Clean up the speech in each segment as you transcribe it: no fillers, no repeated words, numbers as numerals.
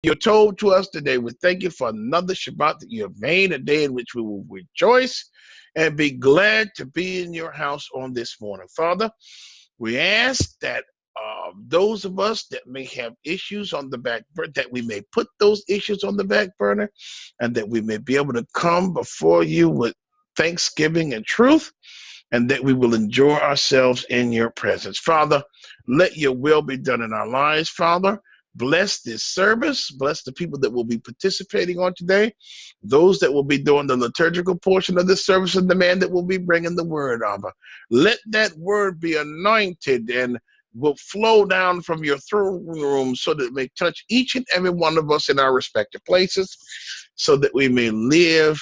You're told to us today, we thank you for another Shabbat that you have made, a day in which we will rejoice and be glad to be in your house on this morning. Father, we ask that those of us that may have issues on the back burner, that we may put those issues on the back burner, and that we may be able to come before you with thanksgiving and truth, and that we will enjoy ourselves in your presence. Father, let your will be done in our lives, Father. Bless this service. Bless the people that will be participating on today, those that will be doing the liturgical portion of this service, and the man that will be bringing the word, Abba. Let that word be anointed and will flow down from your throne room so that it may touch each and every one of us in our respective places, so that we may live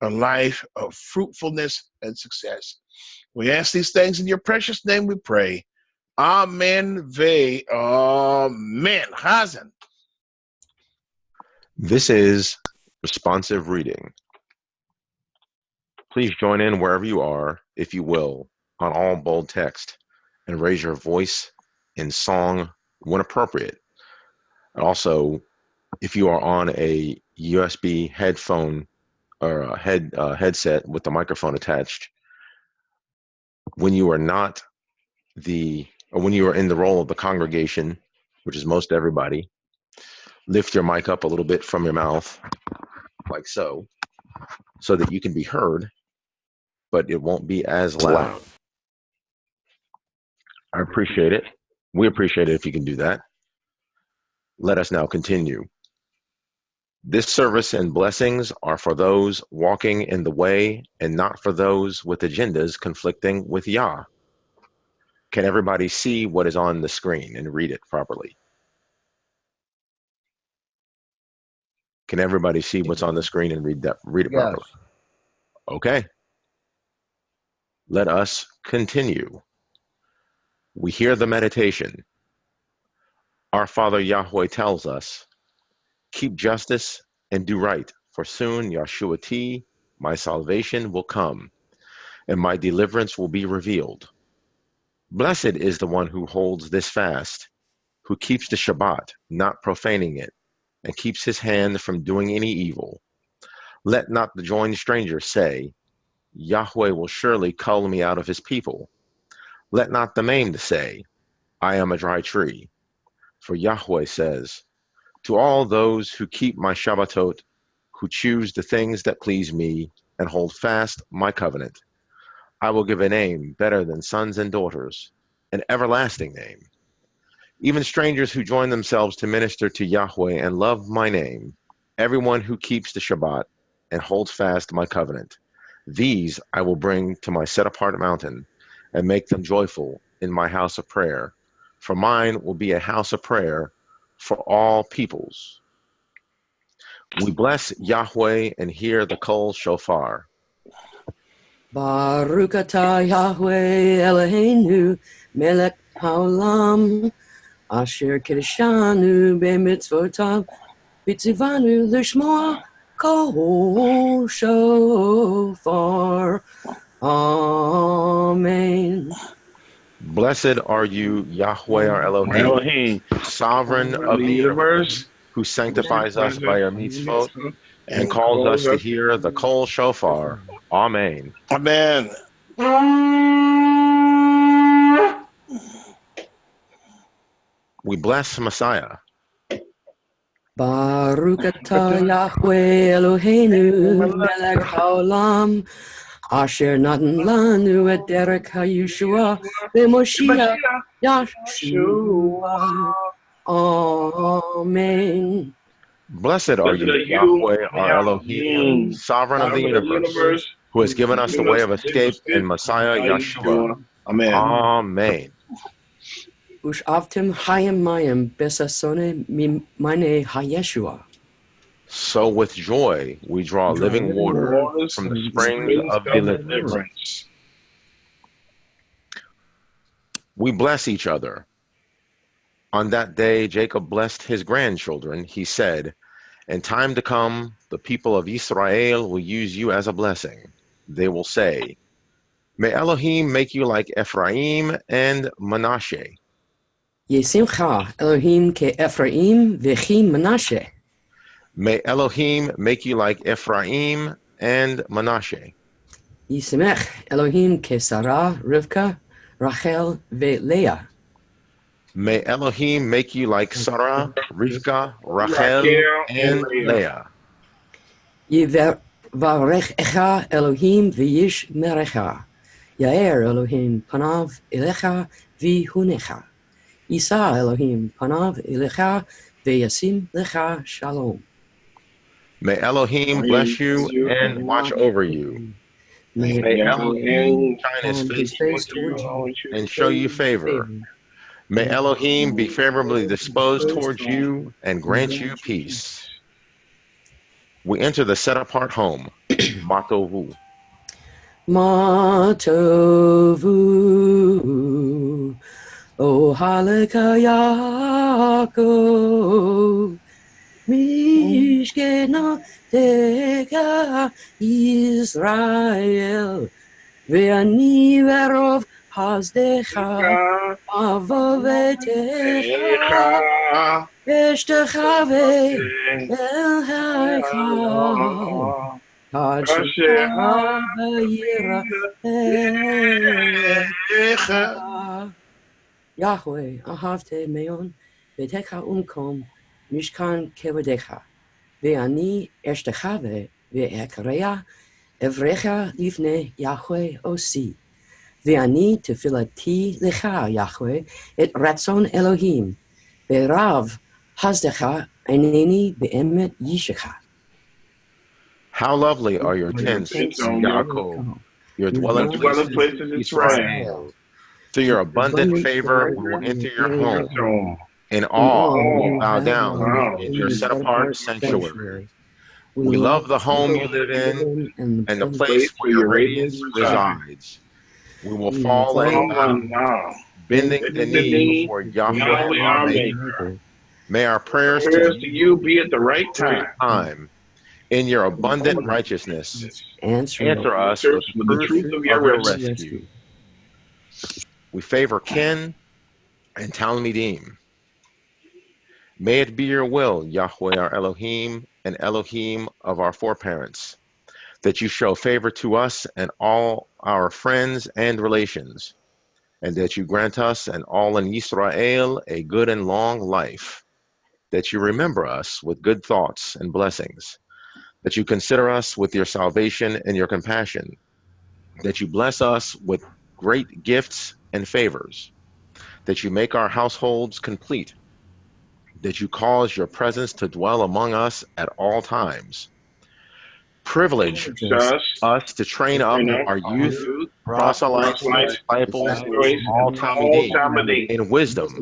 a life of fruitfulness and success. We ask these things in your precious name we pray. Amen. VEY. Amen. Hazen. This is responsive reading. Please join in wherever you are, if you will, on all bold text, and raise your voice in song when appropriate. And also, if you are on a USB headphone or a headset with the microphone attached, when you are not when you are in the role of the congregation, which is most everybody, lift your mic up a little bit from your mouth, like so that you can be heard, but it won't be as loud. I appreciate it. We appreciate it if you can do that. Let us now continue. This service and blessings are for those walking in the way and not for those with agendas conflicting with Yah. Can everybody see what is on the screen and read it properly? Can everybody see what's on the screen and read it properly? Okay. Let us continue. We hear the meditation. Our Father Yahweh tells us, keep justice and do right, for soon Yahshuati, my salvation, will come, and my deliverance will be revealed. Blessed is the one who holds this fast, who keeps the Shabbat, not profaning it, and keeps his hand from doing any evil. Let not the joined stranger say, Yahweh will surely cull me out of his people. Let not the maimed say, I am a dry tree. For Yahweh says, to all those who keep my Shabbatot, who choose the things that please me, and hold fast my covenant, I will give a name better than sons and daughters, an everlasting name. Even strangers who join themselves to minister to Yahweh and love my name, everyone who keeps the Shabbat and holds fast my covenant, these I will bring to my set-apart mountain and make them joyful in my house of prayer. For mine will be a house of prayer for all peoples. We bless Yahweh and hear the kol shofar. Baruch atah Yahweh Eloheinu melech haolam asher kiddushanu b'mitzvotav v'tzivanu l'shmoa kol shofar. Amen. Blessed are you, Yahweh our Elohim, sovereign of the universe, who sanctifies us by your mitzvot and calls us to hear the kol shofar. Amen. Amen. We bless Messiah. Baruch atah Yahweh Eloheinu melech haolam asher natan lanu et derek haYeshua b'Moshiach Yahshua. Amen. Blessed are you, Yahweh our Elohim, sovereign of the universe, who has given us the way of escape in Messiah Yeshua. Amen. Amen. Ush'avtim hayim mayim besasone mimane haYeshua. So with joy we draw living water from the springs of deliverance. We bless each other. On that day Jacob blessed his grandchildren. He said, in time to come, the people of Israel will use you as a blessing. They will say, may Elohim make you like Ephraim and Manasseh. Yesimcha Elohim ke'Ephraim v'chi Menashe. May Elohim make you like Ephraim and Manasseh. Yisimech Elohim ke'Sarah, Rivka, Rachel ve'Leah. May Elohim make you like Sarah, Rivka, Rachel, Raquel and Leah. Leah. Yivarechecha Elohim v'yish merecha. Yair Elohim panav elecha v'hunecha. Yisa Elohim panav elecha v'yasim lecha shalom. May Elohim bless you and watch over you. May May Elohim Elohim shine his on his face face towards you and show you favor. May Elohim be favorably disposed towards you and grant you peace. We enter the set-apart home, Matovu. Matovu, O Halaka Yaakov, Mishkena Teka Israel, Ve'ani verov Hazdecha, Avovetecha, Eshtecha Ve'elhecha, Kashecha V'yira Yahweh, Ahavte Meon, Vetecha Umkom, Mishkan Kevadecha, Ve'ani Eshtecha Ve'ekrea, Evrecha Livne Yahweh Osi, Ve'ani Tefilati Lecha Yahweh, Et Ratzon Elohim, Ve'rav Hazdecha Eineni Be'emet Yishecha. How lovely are your tents, Yaakov, your dwelling places, Israel. Through your abundant favor, we will enter your home. In awe, we will bow down in your set-apart sanctuary. We love the home you live in and the place where your radiance resides. We will fall and bow, bending the knee before Yahweh our Maker. May our prayers to you be at the right time. In your abundant righteousness, answer us with the truth of your rescue. We favor Ken and Talmidim. May it be your will, Yahweh our Elohim and Elohim of our foreparents, that you show favor to us and all our friends and relations, and that you grant us and all in Israel a good and long life, that you remember us with good thoughts and blessings, that you consider us with your salvation and your compassion, that you bless us with great gifts and favors, that you make our households complete, that you cause your presence to dwell among us at all times. Privilege us to train up our youth, proselytes, disciples, all Talmidim, in wisdom,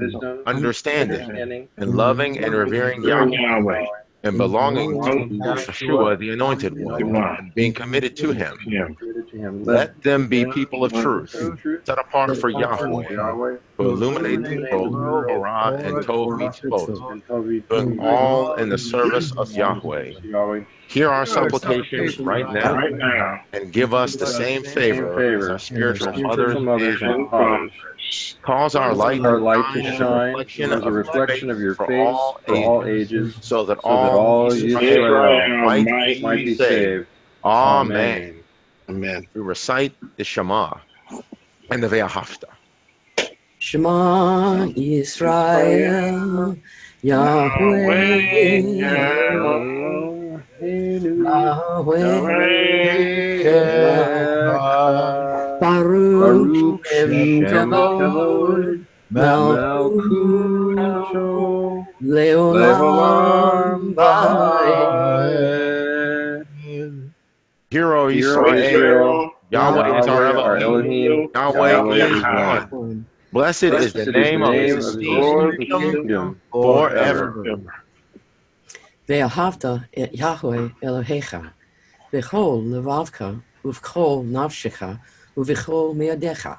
understanding, and loving and revering Yahweh, and belonging to Yeshua, the Anointed One, and being committed to Him. Let them be people of truth, set apart for Yahweh, to illuminate the world with Torah and Tov Mitzvot, doing all in the service of Yahweh. Hear our supplication right now, and give us the same favor as our spiritual mothers and fathers. Cause our light to shine as a reflection of your face for all ages, so that all Israel might be saved. Amen. Amen. We recite the Shema and the Ve'ahavta. Shema Yisrael, Yahweh, Yahweh, Baruch Shem Kavod, Malkucho, Leolam Ba'ed. Hear, O Israel, Yahweh is our Elohim, Yahweh is one. Blessed is the name of His esteemed kingdom forever. Ve'ahavta et Yahweh Elohecha, v'chol levavka, uv'chol nafshecha, uv'chol me'adecha.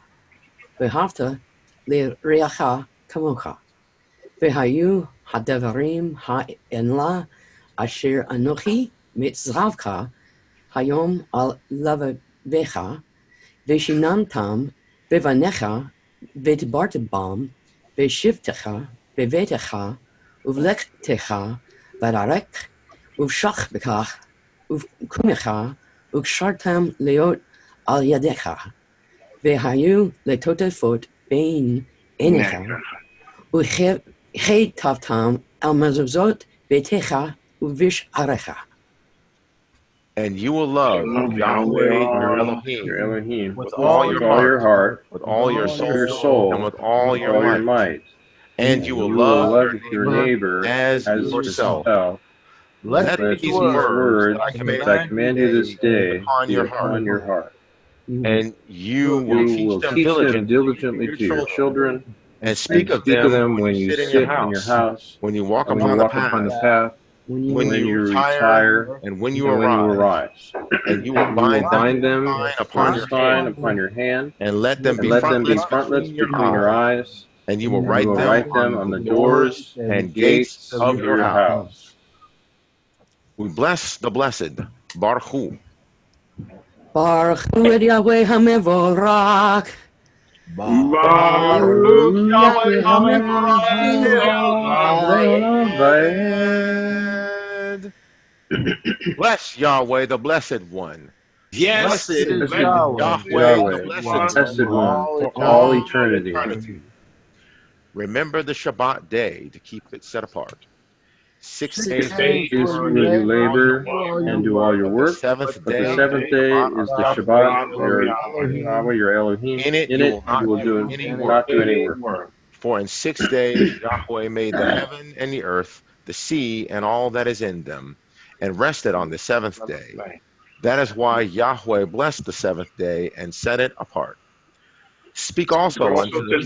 Ve'ahavta le'reacha kamocha. Ve'hayu hadevarim ha'enla asher anochi mitzravka hayom al levavecha, ve'shinamtam bevanecha ve'tibartabam בשבתך, בביתך, ובלכתך, בדרך, ובשכבך, ובקומך, וקשרתם להיות על ידיך, והיו לטוטפות בין עיניך, וכתבתם על מזוזות ביתך ובשעריך. And you will love Yahweh your Elohim with with all your heart, with all your soul, and with all your might. And you will love your neighbor as yourself. Let these words that I command you this day upon be your upon your heart. Mhm. And you will teach them diligently to your children, and speak of them when you sit in your house, when you walk upon the path, when you retire, and when you arise. And you will bind them upon your hand, and let them be frontlets between your eyes, and you will write them on the doors and gates of your house. We bless the blessed. Baruch Hu. Baruch Hu et Yahweh HaMevorach. Baruch Yahweh Blessed. Bless Yahweh, the blessed one. Yes, Blessed is Yahweh, Yahweh, the blessed one, for all eternity. Remember the Shabbat day to keep it set apart. 6 days will you labor and do all your work, seventh but the day seventh day is the Shabbat, Yahweh, your Elohim. In it you will not do any work. For in 6 days Yahweh made the heaven and the earth, the sea, and all that is in them, and rested on the seventh day. That is why Yahweh blessed the seventh day and set it apart. Speak also unto the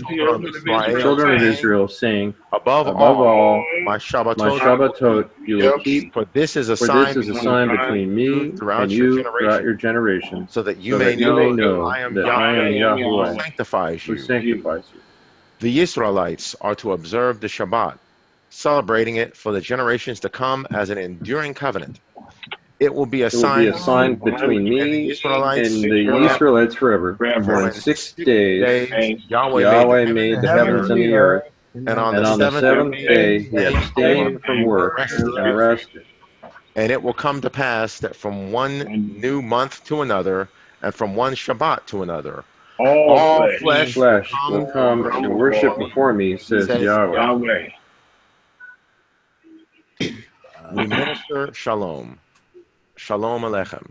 Children of Israel, saying, above all, my Shabbatot you will keep, for this is a for sign this is a sign between me throughout and your you generation, throughout your generations, so that you may know that I am Yahweh who sanctifies who you. sanctifies you. The Israelites are to observe the Shabbat, celebrating it for the generations to come as an enduring covenant. It will be a It will be a sign between me and the Israelites forever. For in 6 days Yahweh made the heavens and the earth, and and on the seventh day he abstained from work and rested. And it will come to pass that from one new month to another, and from one Shabbat to another, all flesh will come and worship before me, says Yahweh. We minister shalom. Shalom Aleichem.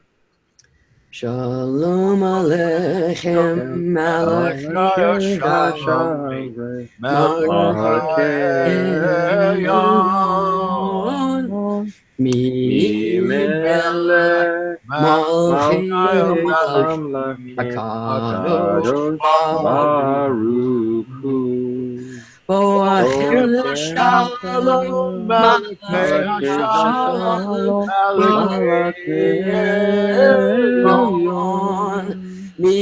Shalom Aleichem, Malach Shalom, Malach Mi Melech Malchim Hakadosh Baruch Hu. Boachim Shalom Malachim Shalom Elyon Mi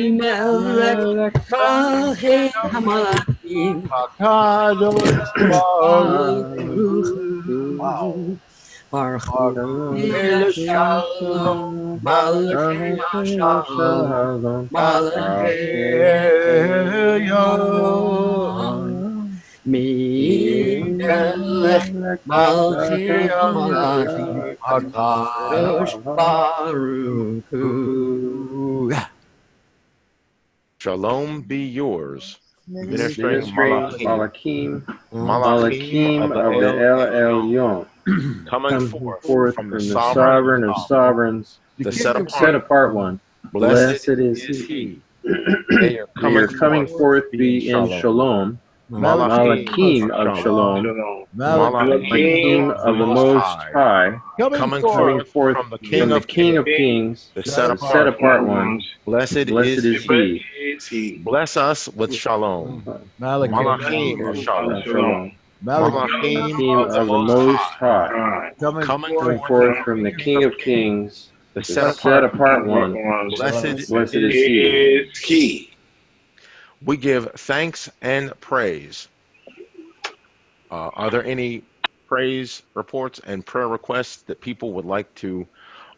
Melech Malchim Hamalachim Hakadosh Baruch Hu. Baruch Hu Shalom Malachim Shalom Malachim Mi Melech Malchim Malachim Hakadosh Baruch Hu. Shalom be yours. Ministering Malachim of the El Elyon, coming forth from the sovereign of sovereigns, the set apart one. Blessed is he. May your coming forth be in shalom. Malachim of shalom, Malachim of the Most High, coming forth from the King of Kings, the set apart one. Blessed is he. Bless us with shalom. Malachim of shalom. Malachim of the Most High, coming forth from the King of Kings, the set apart one. Blessed is he. We give thanks and praise. Are there any praise reports and prayer requests that people would like to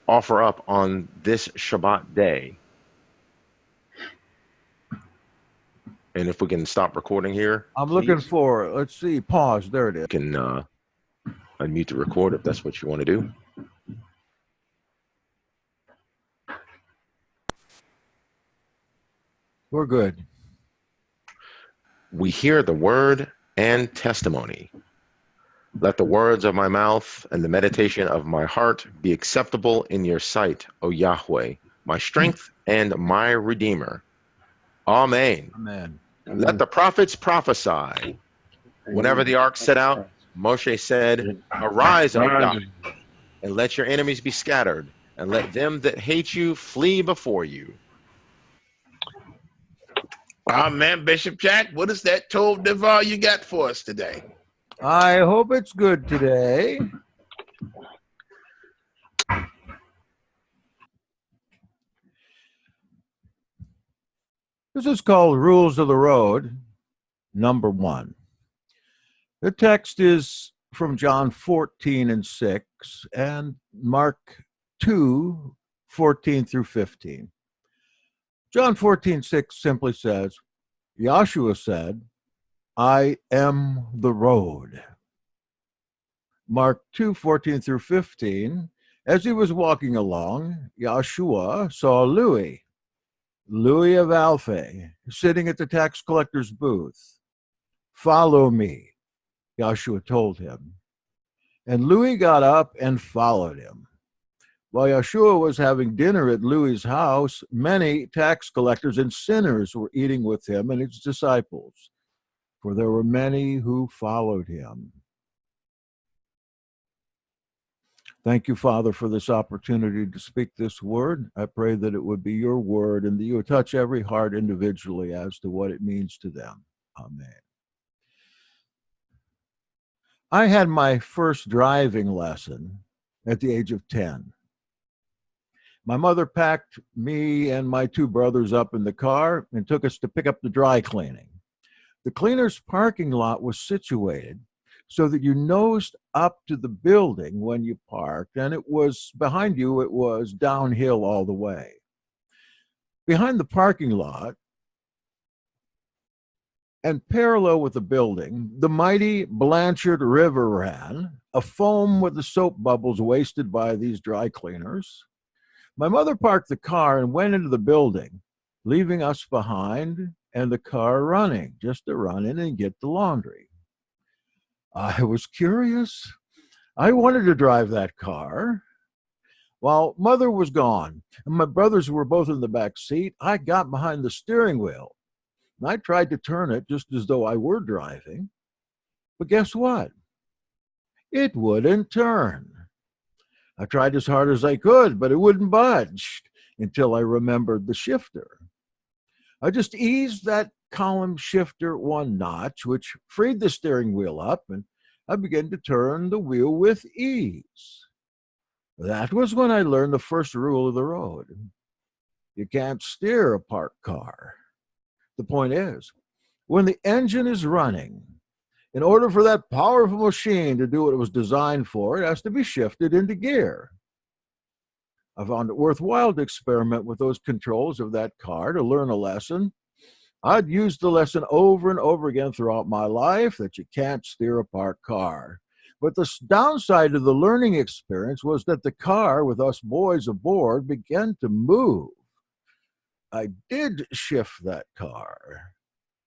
offer up on this Shabbat day? And if we can stop recording here, I'm please. looking for it. Let's see. Pause. There it is. You can unmute to record if that's what you want to do. We're good. We hear the word and testimony. Let the words of my mouth and the meditation of my heart be acceptable in your sight, O Yahweh, my strength and my Redeemer. Amen. Amen. Let the prophets prophesy. Whenever the ark set out, Moshe said, Arise, O Yahweh, and let your enemies be scattered, and let them that hate you flee before you. Amen, Bishop Jack. What is that Tov Devar you got for us today? I hope it's good today. This is called Rules of the Road, number 1. The text is from John 14:6 and Mark 2:14 through 15. John 14:6 simply says, Yahshua said, I am the road. Mark 2:14 through 15, as he was walking along, Yahshua saw Louis of Alpha, sitting at the tax collector's booth. Follow me, Yahshua told him. And Louis got up and followed him. While Yahshua was having dinner at Louis's house, many tax collectors and sinners were eating with him and his disciples, for there were many who followed him. Thank you, Father, for this opportunity to speak this word. I pray that it would be your word and that you would touch every heart individually as to what it means to them. Amen. I had my first driving lesson at the age of 10. My mother packed me and my 2 brothers up in the car and took us to pick up the dry cleaning. The cleaner's parking lot was situated so that you nosed up to the building when you parked, and it was behind you, it was downhill all the way. Behind the parking lot and parallel with the building, the mighty Blanchard River ran, afoam with the soap bubbles wasted by these dry cleaners. My mother parked the car and went into the building, leaving us behind and the car running, just to run in and get the laundry. I was curious. I wanted to drive that car. While Mother was gone and my brothers were both in the back seat, I got behind the steering wheel. And I tried to turn it just as though I were driving. But guess what? It wouldn't turn. I tried as hard as I could, but it wouldn't budge until I remembered the shifter. I just eased that column shifter 1 notch, which freed the steering wheel up, and I began to turn the wheel with ease. That was when I learned the first rule of the road. You can't steer a parked car. The point is, when the engine is running, in order for that powerful machine to do what it was designed for, it has to be shifted into gear. I found it worthwhile to experiment with those controls of that car to learn a lesson. I'd used the lesson over and over again throughout my life that you can't steer a parked car. But the downside of the learning experience was that the car, with us boys aboard, began to move. I did shift that car,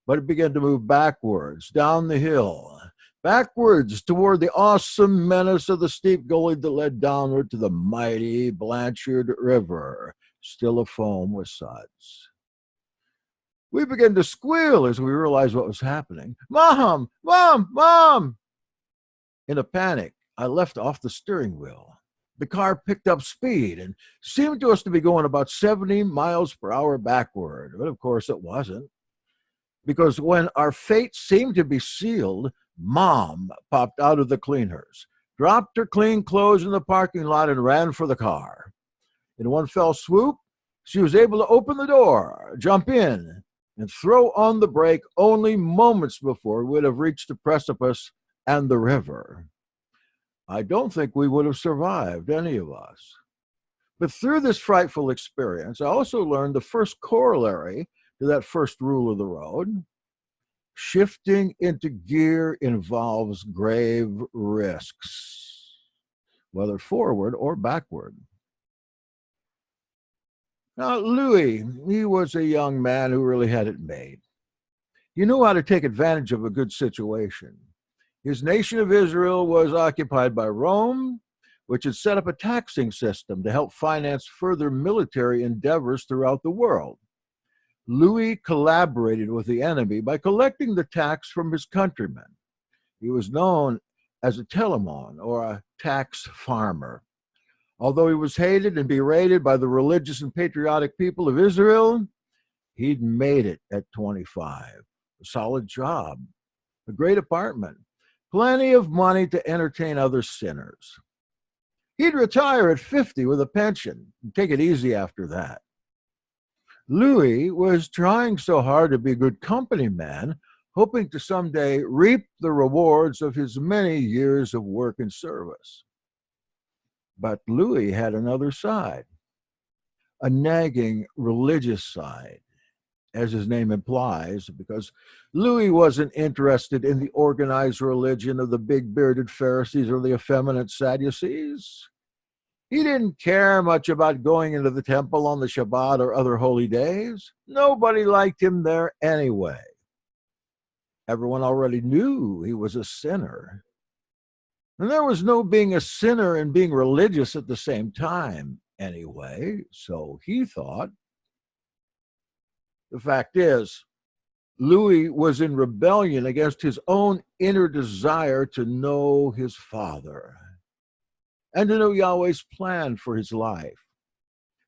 but it began to move backwards, down the hill, backwards toward the awesome menace of the steep gully that led downward to the mighty Blanchard River, still afoam with suds. We began to squeal as we realized what was happening. Mom! Mom! Mom! In a panic, I left off the steering wheel. The car picked up speed and seemed to us to be going about 70 miles per hour backward, but of course it wasn't. Because when our fate seemed to be sealed, Mom popped out of the cleaners, dropped her clean clothes in the parking lot, and ran for the car. In one fell swoop, she was able to open the door, jump in, and throw on the brake only moments before we would have reached the precipice and the river. I don't think we would have survived, any of us. But through this frightful experience, I also learned the first corollary to that first rule of the road. Shifting into gear involves grave risks, whether forward or backward. Now, Louis, he was a young man who really had it made. He knew how to take advantage of a good situation. His nation of Israel was occupied by Rome, which had set up a taxing system to help finance further military endeavors throughout the world. Louis collaborated with the enemy by collecting the tax from his countrymen. He was known as a telemon, or a tax farmer. Although he was hated and berated by the religious and patriotic people of Israel, he'd made it at 25. A solid job, a great apartment, plenty of money to entertain other sinners. He'd retire at 50 with a pension and take it easy after that. Louis was trying so hard to be a good company man, hoping to someday reap the rewards of his many years of work and service. But Louis had another side, a nagging religious side, as his name implies, because Louis wasn't interested in the organized religion of the big-bearded Pharisees or the effeminate Sadducees. He didn't care much about going into the temple on the Shabbat or other holy days. Nobody liked him there anyway. Everyone already knew he was a sinner. And there was no being a sinner and being religious at the same time anyway, so he thought. The fact is, Louis was in rebellion against his own inner desire to know his Father and to know Yahweh's plan for his life.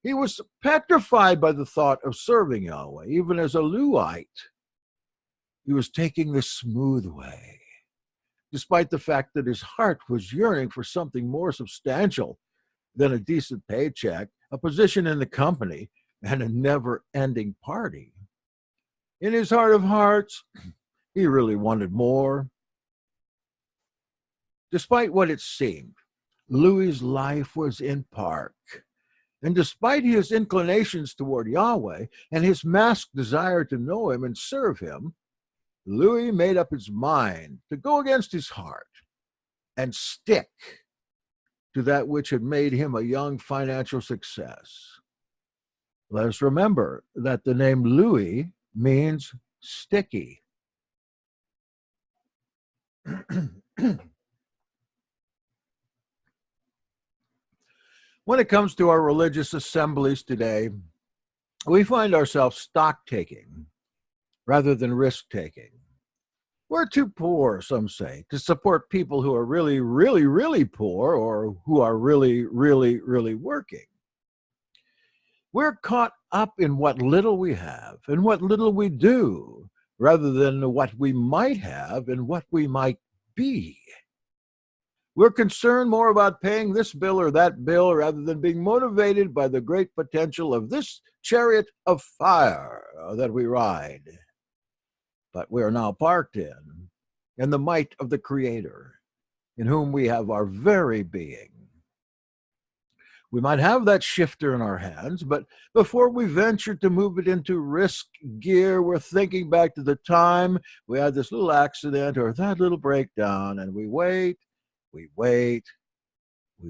He was petrified by the thought of serving Yahweh, even as a Louisite. He was taking the smooth way, despite the fact that his heart was yearning for something more substantial than a decent paycheck, a position in the company, and a never-ending party. In his heart of hearts, he really wanted more. Despite what it seemed, Louis's life was in park. And despite his inclinations toward Yahweh and his masked desire to know him and serve him, Louis made up his mind to go against his heart and stick to that which had made him a young financial success. Let us remember that the name Louis means sticky. When it comes to our religious assemblies today, we find ourselves stock-taking rather than risk-taking. We're too poor, some say, to support people who are really, really, really poor or who are really, really, really working. We're caught up in what little we have and what little we do, rather than what we might have and what we might be. We're concerned more about paying this bill or that bill rather than being motivated by the great potential of this chariot of fire that we ride. But we are now parked in the might of the Creator, in whom we have our very being. We might have that shifter in our hands, but before we venture to move it into risk gear, we're thinking back to the time we had this little accident or that little breakdown, and we wait, we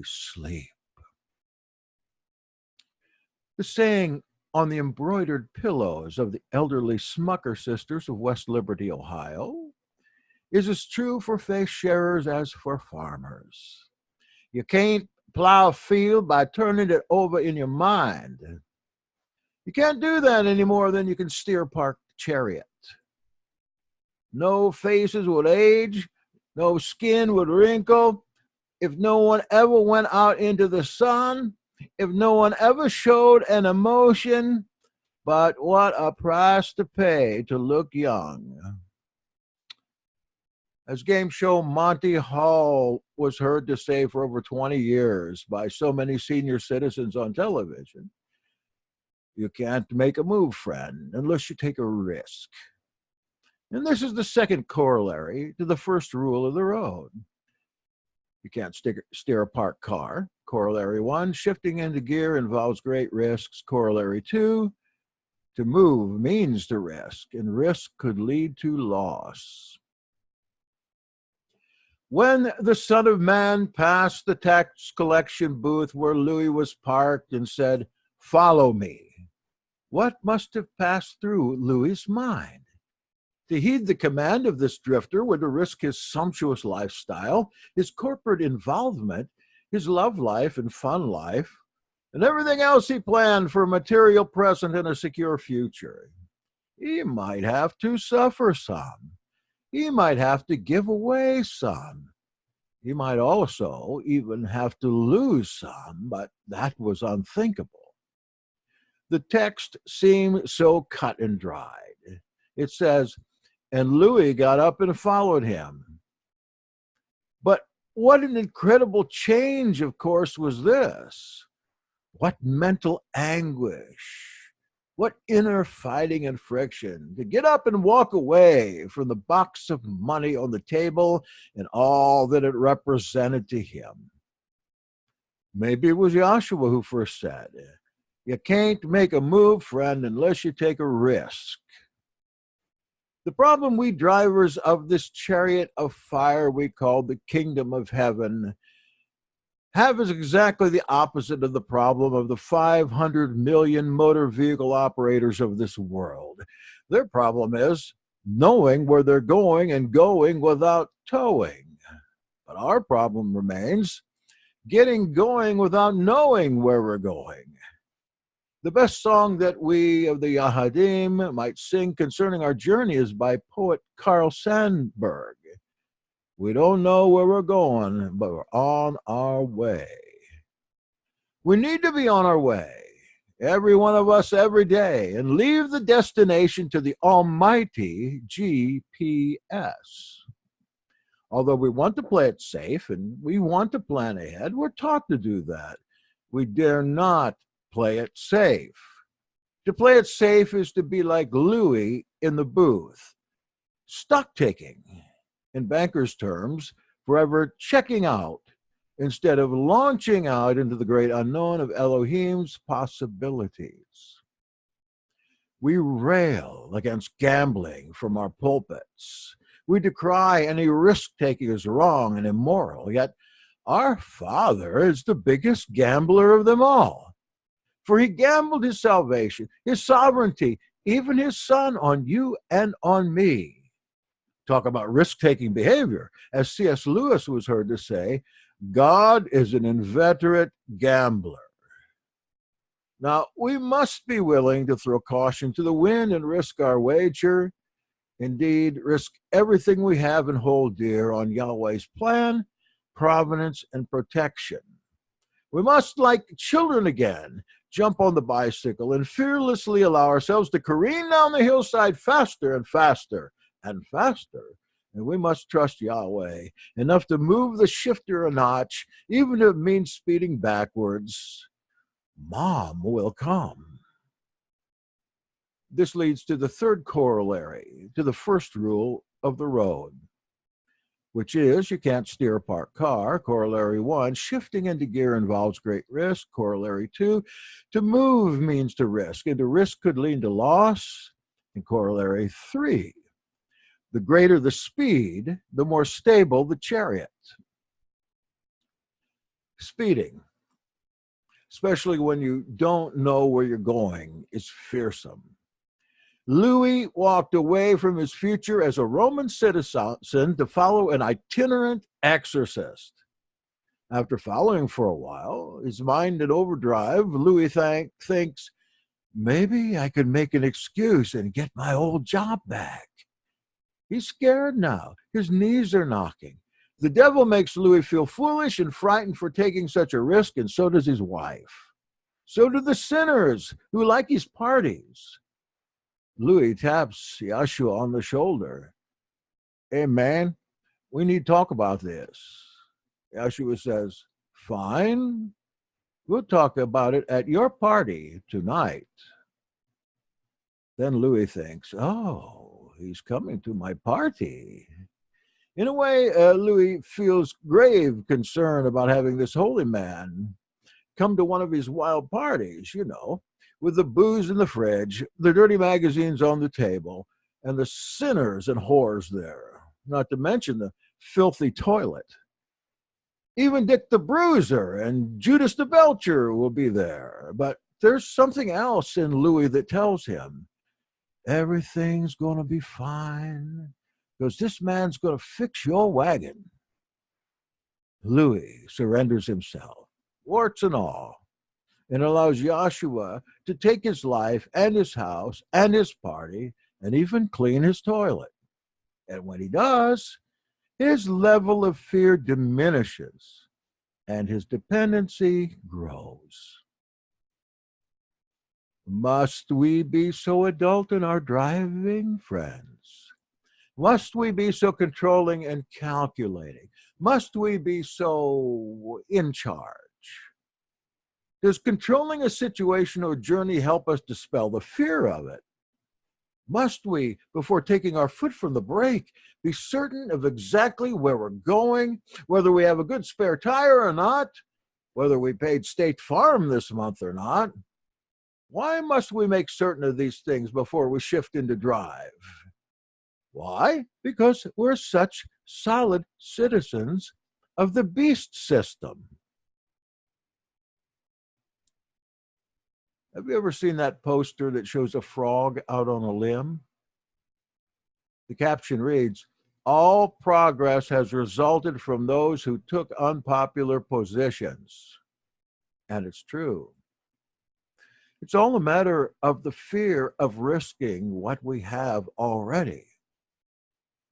sleep. The saying on the embroidered pillows of the elderly Smucker sisters of West Liberty, Ohio, is as true for faith sharers as for farmers. You can't plow a field by turning it over in your mind. You can't do that any more than you can steer a parked chariot. No faces would age, no skin would wrinkle, if no one ever went out into the sun, if no one ever showed an emotion, but what a price to pay to look young. As game show Monty Hall was heard to say for over 20 years by so many senior citizens on television, you can't make a move, friend, unless you take a risk. And this is the second corollary to the first rule of the road. You can't steer a parked car. Corollary 1, shifting into gear involves great risks. Corollary 2, To move means to risk, and risk could lead to loss. When the Son of Man passed the tax collection booth where Louis was parked and said, "Follow me," what must have passed through Louis's mind? To heed the command of this drifter would to risk his sumptuous lifestyle, his corporate involvement, his love life and fun life, and everything else he planned for a material present and a secure future. He might have to suffer some. He might have to give away some. He might also even have to lose some, but that was unthinkable. The text seems so cut and dried. It says, "And Louis got up and followed him." But what an incredible change, of course, was this. What mental anguish, what inner fighting and friction to get up and walk away from the box of money on the table and all that it represented to him. Maybe it was Joshua who first said, "You can't make a move, friend, unless you take a risk." The problem we drivers of this chariot of fire we call the kingdom of heaven have is exactly the opposite of the problem of the 500 million motor vehicle operators of this world. Their problem is knowing where they're going and going without towing. But our problem remains getting going without knowing where we're going. The best song that we of the Yahadim might sing concerning our journey is by poet Carl Sandburg. We don't know where we're going, but we're on our way. We need to be on our way, every one of us every day, and leave the destination to the almighty GPS. Although we want to play it safe and we want to plan ahead, we're taught to do that. We dare not play it safe. To play it safe is to be like Louis in the booth, stock taking. In bankers' terms, forever checking out instead of launching out into the great unknown of Elohim's possibilities. We rail against gambling from our pulpits. We decry any risk-taking as wrong and immoral, yet our Father is the biggest gambler of them all. For he gambled his salvation, his sovereignty, even his Son on you and on me. Talk about risk-taking behavior. As C.S. Lewis was heard to say, God is an inveterate gambler. Now, we must be willing to throw caution to the wind and risk our wager. Indeed, risk everything we have and hold dear on Yahweh's plan, providence, and protection. We must, like children again, jump on the bicycle and fearlessly allow ourselves to careen down the hillside faster and faster and faster, and we must trust Yahweh enough to move the shifter a notch, even if it means speeding backwards. Mom will come. This leads to the third corollary, to the first rule of the road, which is you can't steer a parked car. Corollary 1, shifting into gear involves great risk. Corollary 2, to move means to risk, and to risk could lead to loss. And corollary 3, the greater the speed, the more stable the chariot. Speeding, especially when you don't know where you're going, is fearsome. Louis walked away from his future as a Roman citizen to follow an itinerant exorcist. After following for a while, his mind in overdrive, Louis thinks, maybe I could make an excuse and get my old job back. He's scared now. His knees are knocking. The devil makes Louis feel foolish and frightened for taking such a risk, and so does his wife. So do the sinners who like his parties. Louis taps Yeshua on the shoulder. Hey, man, we need to talk about this. Yeshua says, fine. We'll talk about it at your party tonight. Then Louis thinks, oh, he's coming to my party. In a way, Louis feels grave concern about having this holy man come to one of his wild parties, with the booze in the fridge, the dirty magazines on the table, and the sinners and whores there, not to mention the filthy toilet. Even Dick the Bruiser and Judas the Belcher will be there. But there's something else in Louis that tells him everything's going to be fine because this man's going to fix your wagon. Louis surrenders himself, warts and all, and allows Joshua to take his life and his house and his party and even clean his toilet. And when he does, his level of fear diminishes and his dependency grows. Must we be so adult in our driving, friends? Must we be so controlling and calculating? Must we be so in charge? Does controlling a situation or journey help us dispel the fear of it? Must we, before taking our foot from the brake, be certain of exactly where we're going, whether we have a good spare tire or not, whether we paid State Farm this month or not? Why must we make certain of these things before we shift into drive? Why? Because we're such solid citizens of the beast system. Have you ever seen that poster that shows a frog out on a limb? The caption reads, "All progress has resulted from those who took unpopular positions." And it's true. It's all a matter of the fear of risking what we have already.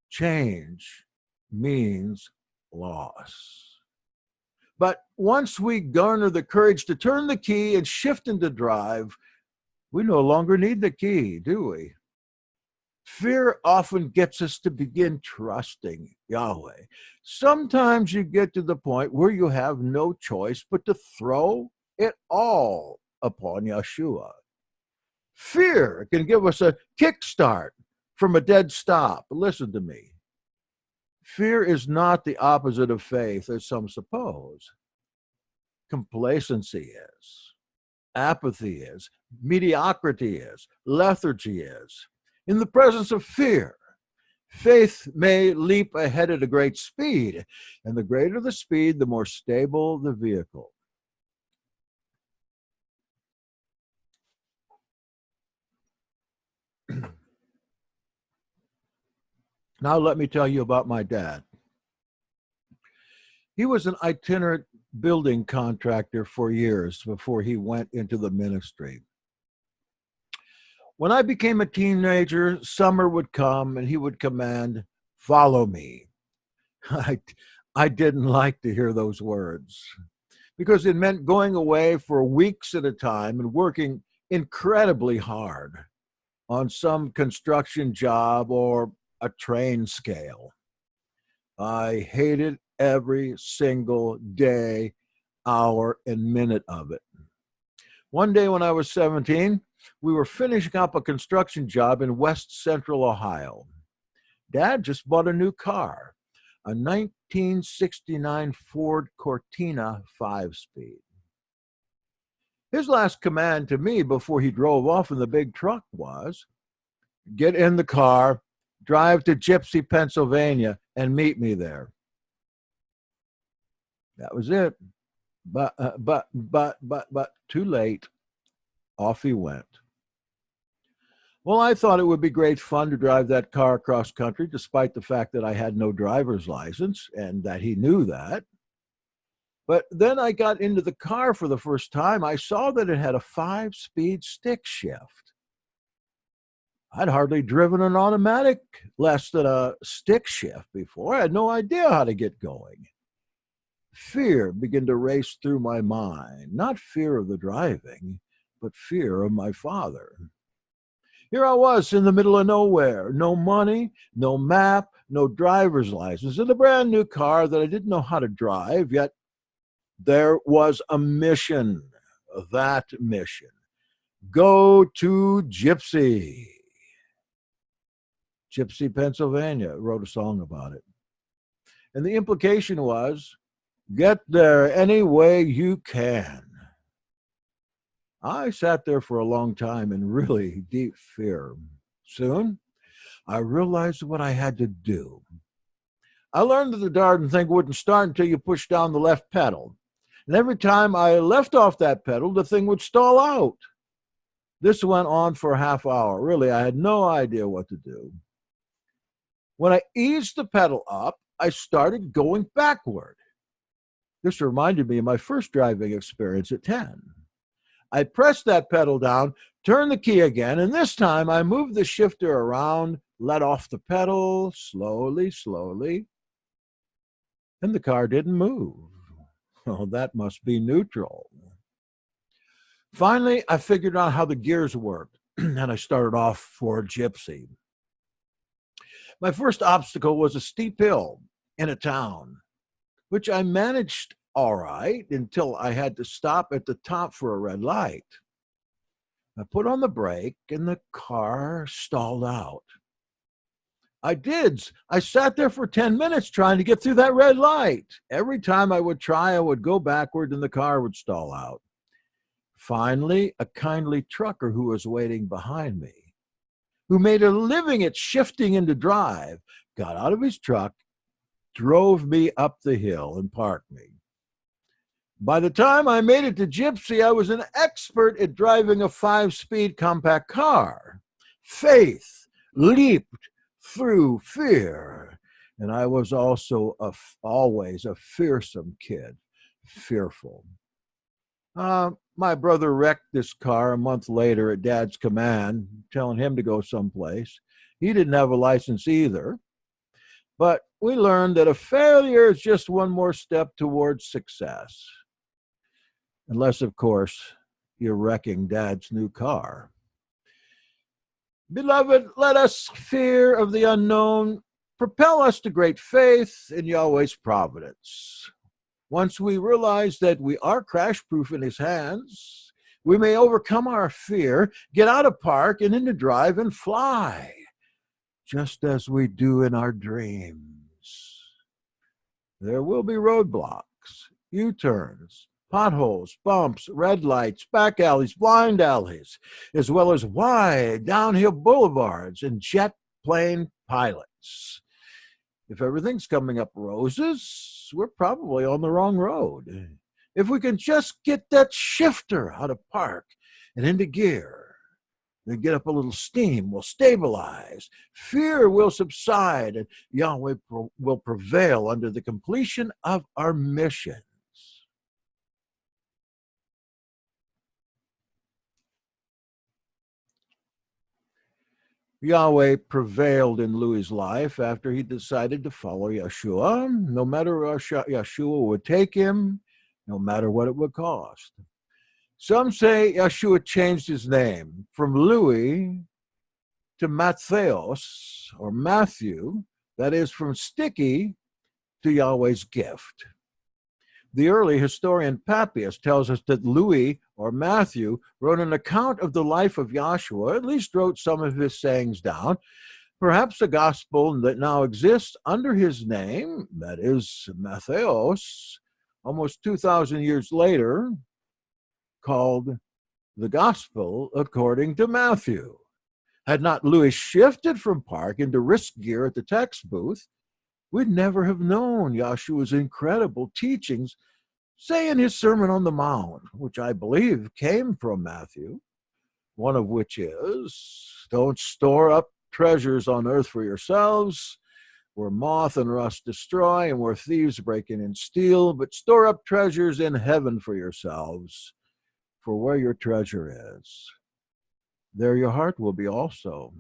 Change means loss. But once we garner the courage to turn the key and shift into drive, we no longer need the key, do we? Fear often gets us to begin trusting Yahweh. Sometimes you get to the point where you have no choice but to throw it all upon Yeshua. Fear can give us a kickstart from a dead stop. Listen to me. Fear is not the opposite of faith, as some suppose. Complacency is. Apathy is. Mediocrity is. Lethargy is. In the presence of fear, faith may leap ahead at a great speed, and the greater the speed, the more stable the vehicle. Now let me tell you about my dad. He was an itinerant building contractor for years before he went into the ministry. When I became a teenager, summer would come and he would command, "Follow me." I didn't like to hear those words because it meant going away for weeks at a time and working incredibly hard on some construction job or a train scale. I hated every single day, hour, and minute of it. One day when I was 17, we were finishing up a construction job in West Central Ohio. Dad just bought a new car, a 1969 Ford Cortina 5-speed. His last command to me before he drove off in the big truck was, "Get in the car, drive to Gypsy, Pennsylvania, and meet me there." That was it. But too late. Off he went. Well, I thought it would be great fun to drive that car across country, despite the fact that I had no driver's license and that he knew that. But then I got into the car for the first time. I saw that it had a 5-speed stick shift. I'd hardly driven an automatic less than a stick shift before. I had no idea how to get going. Fear began to race through my mind, not fear of the driving, but fear of my father. Here I was in the middle of nowhere, no money, no map, no driver's license, in a brand new car that I didn't know how to drive, yet there was a mission, that mission. Go to Gypsy. Gypsy, Pennsylvania, wrote a song about it. And the implication was, get there any way you can. I sat there for a long time in really deep fear. Soon, I realized what I had to do. I learned that the darn thing wouldn't start until you pushed down the left pedal. And every time I left off that pedal, the thing would stall out. This went on for a half hour. Really, I had no idea what to do. When I eased the pedal up, I started going backward. This reminded me of my first driving experience at 10. I pressed that pedal down, turned the key again, and this time I moved the shifter around, let off the pedal, slowly, slowly, and the car didn't move. Oh, that must be neutral. Finally, I figured out how the gears worked, and I started off for Gypsy. My first obstacle was a steep hill in a town, which I managed all right until I had to stop at the top for a red light. I put on the brake, and the car stalled out. I sat there for 10 minutes trying to get through that red light. Every time I would try, I would go backward and the car would stall out. Finally, a kindly trucker who was waiting behind me, who made a living at shifting into drive, got out of his truck, drove me up the hill and parked me. By the time I made it to Gypsy, I was an expert at driving a 5-speed compact car. Faith leaped through fear, and I was also always a fearsome kid, fearful. My brother wrecked this car a month later at Dad's command, telling him to go someplace. He didn't have a license either, but we learned that a failure is just one more step towards success. Unless, of course, you're wrecking Dad's new car. Beloved, let us fear of the unknown propel us to great faith in Yahweh's providence. Once we realize that we are crash-proof in his hands, we may overcome our fear, get out of park and into drive and fly, just as we do in our dreams. There will be roadblocks, U-turns, potholes, bumps, red lights, back alleys, blind alleys, as well as wide downhill boulevards and jet plane pilots. If everything's coming up roses, we're probably on the wrong road. If we can just get that shifter out of park and into gear, then get up a little steam, we'll stabilize, fear will subside, and Yahweh will prevail under the completion of our mission. Yahweh prevailed in Louis's life after he decided to follow Yeshua, no matter where Yeshua would take him, no matter what it would cost. Some say Yeshua changed his name from Louis to Matthios, or Matthew, that is, from sticky to Yahweh's gift. The early historian Papias tells us that Louis, or Matthew, wrote an account of the life of Yahshua, at least wrote some of his sayings down, perhaps a gospel that now exists under his name, that is, Matthios, almost 2,000 years later, called the Gospel according to Matthew. Had not Louis shifted from park into risk gear at the text booth, we'd never have known Yahshua's incredible teachings, say in his Sermon on the Mount, which I believe came from Matthew, one of which is, don't store up treasures on earth for yourselves, where moth and rust destroy and where thieves break in and steal, but store up treasures in heaven for yourselves, for where your treasure is, there your heart will be also.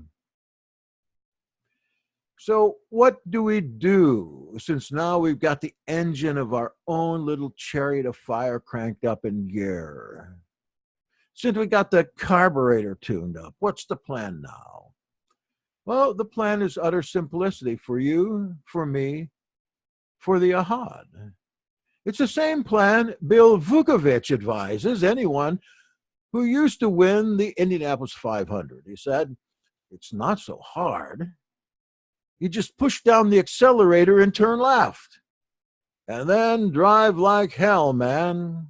So what do we do since now we've got the engine of our own little chariot of fire cranked up in gear? Since we got the carburetor tuned up, what's the plan now? Well, the plan is utter simplicity for you, for me, for the Ahad. It's the same plan Bill Vukovich advises anyone who used to win the Indianapolis 500. He said, it's not so hard. You just push down the accelerator and turn left. And then drive like hell, man.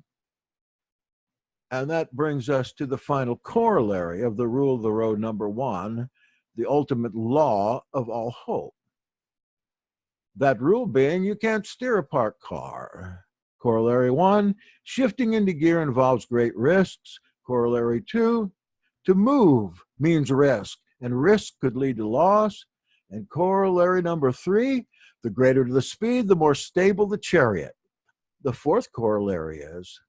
And that brings us to the final corollary of the rule of the road number 1, the ultimate law of all hope. That rule being you can't steer a parked car. Corollary 1, shifting into gear involves great risks. Corollary 2, to move means risk, and risk could lead to loss. And corollary number 3, the greater the speed, the more stable the chariot. The fourth corollary is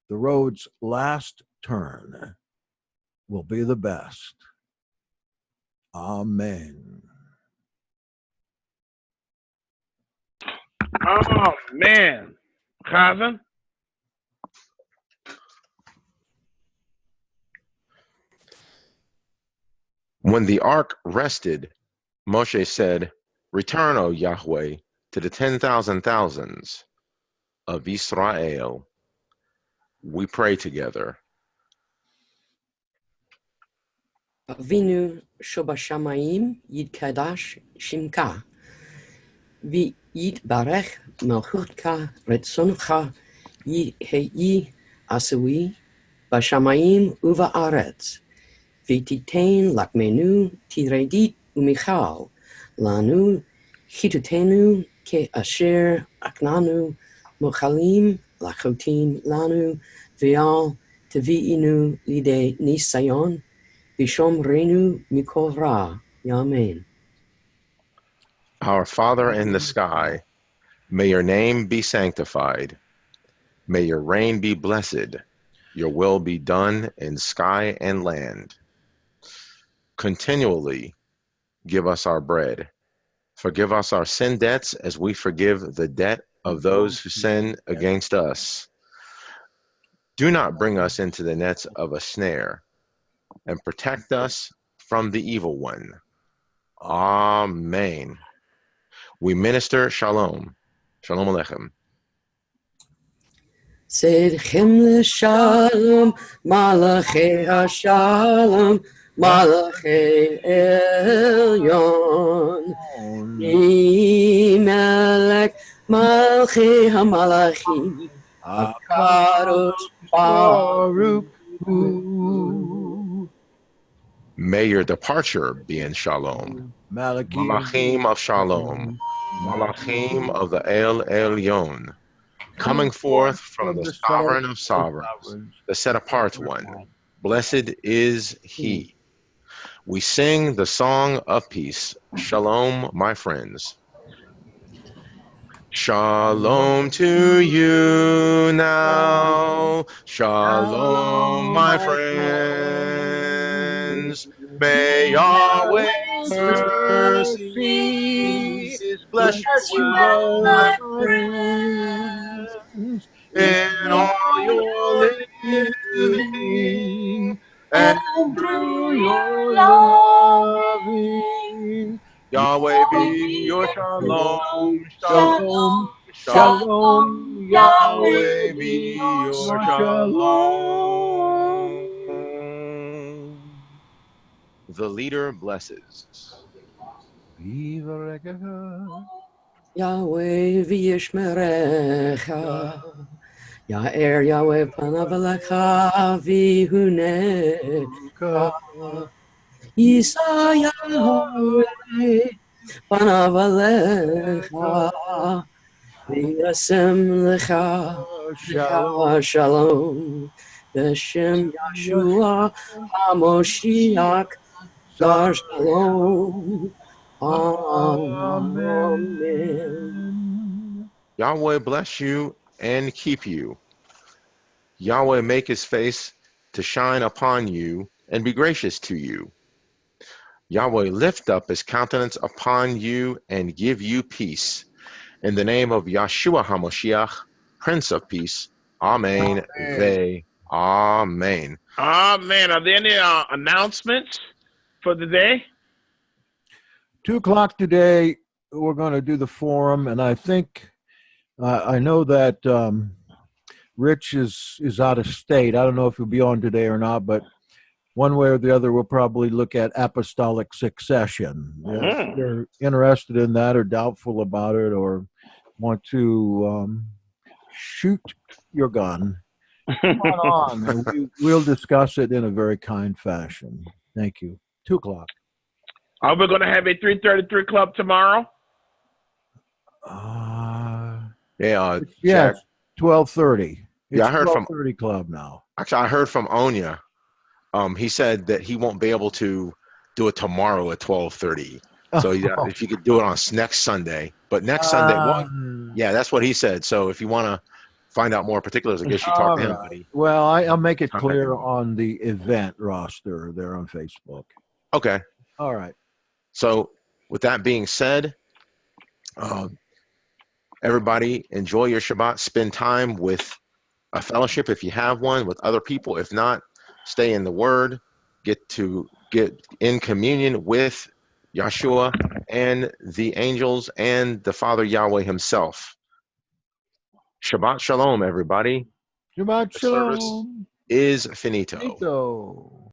the road's last turn will be the best. Amen. Oh, man. Chazan? When the ark rested, Moshe said, "Return, O Yahweh, to the 10,000 thousands of Israel." We pray together. Avinu Shobashamayim Yitkadash Shimka V'Yitbarech Melchutka Retzoncha Yihei Asui Bashamayim Uva'aretz V'Titein Lakmenu Tiredit Umichal Lanu Chitutenu Ke Asher Aknanu Mochalim Lachotim Lanu V'Al Tevi'inu Lide Nisayon Bishom Renu Mikol Ra. Amen. Our Father in the sky, may your name be sanctified. May your reign be blessed. Your will be done in sky and land. Continually give us our bread. Forgive us our sin debts as we forgive the debt of those who sin against us. Do not bring us into the nets of a snare, and protect us from the evil one. Amen. We minister shalom. Shalom aleichem. Seidchem l'shalom, malachei ha-shalom, malachei elyon. Melech malchei ha-malachim, HaKadosh Baruch Hu. May your departure be in shalom. Malachim of shalom. Malachim of the El Elyon. Coming forth from the sovereign of sovereigns, the set apart one. Blessed is he. We sing the song of peace. Shalom, my friends. Shalom to you now. Shalom, my friends. May Yahweh's mercy bless you well, my friends, in all your living and through your loving. Yahweh be your shalom, shalom, shalom. Yahweh be your shalom. The leader blesses. Yahweh v'yishmerecha, Ya'er Yahweh panav alecha v'hunecha, Yisa Yahweh panav alecha, v'yasem lecha shalom, B'Shem Yeshua HaMoshiach Dar Shalom. Amen. Yahweh bless you and keep you. Yahweh make his face to shine upon you and be gracious to you. Yahweh lift up his countenance upon you and give you peace. In the name of Yeshua HaMoshiach, Prince of Peace. Amen. VEY. Amen. Amen. Are there any announcements for the day? 2:00 today, we're going to do the forum, and I think I know that Rich is out of state. I don't know if he'll be on today or not, but one way or the other, we'll probably look at apostolic succession. If you're interested in that or doubtful about it or want to shoot your gun, Come on, and we'll discuss it in a very kind fashion. Thank you. 2 o'clock. Are we going to have a 3:33 club tomorrow? Yes, 12:30. Yeah, I heard from 12:30 club now. Actually, I heard from Onya. He said that he won't be able to do it tomorrow at 12:30. So yeah, if you could do it on next Sunday, but next Sunday, yeah, that's what he said. So if you want to find out more particulars, I guess you talk to him. Right. Well, I'll make it clear on the event roster there on Facebook. Okay. All right. So with that being said, everybody enjoy your Shabbat. Spend time with a fellowship if you have one, with other people. If not, stay in the Word. Get in communion with Yeshua and the angels and the Father Yahweh himself. Shabbat Shalom, everybody. Shabbat The service Shalom. is finito. Finito.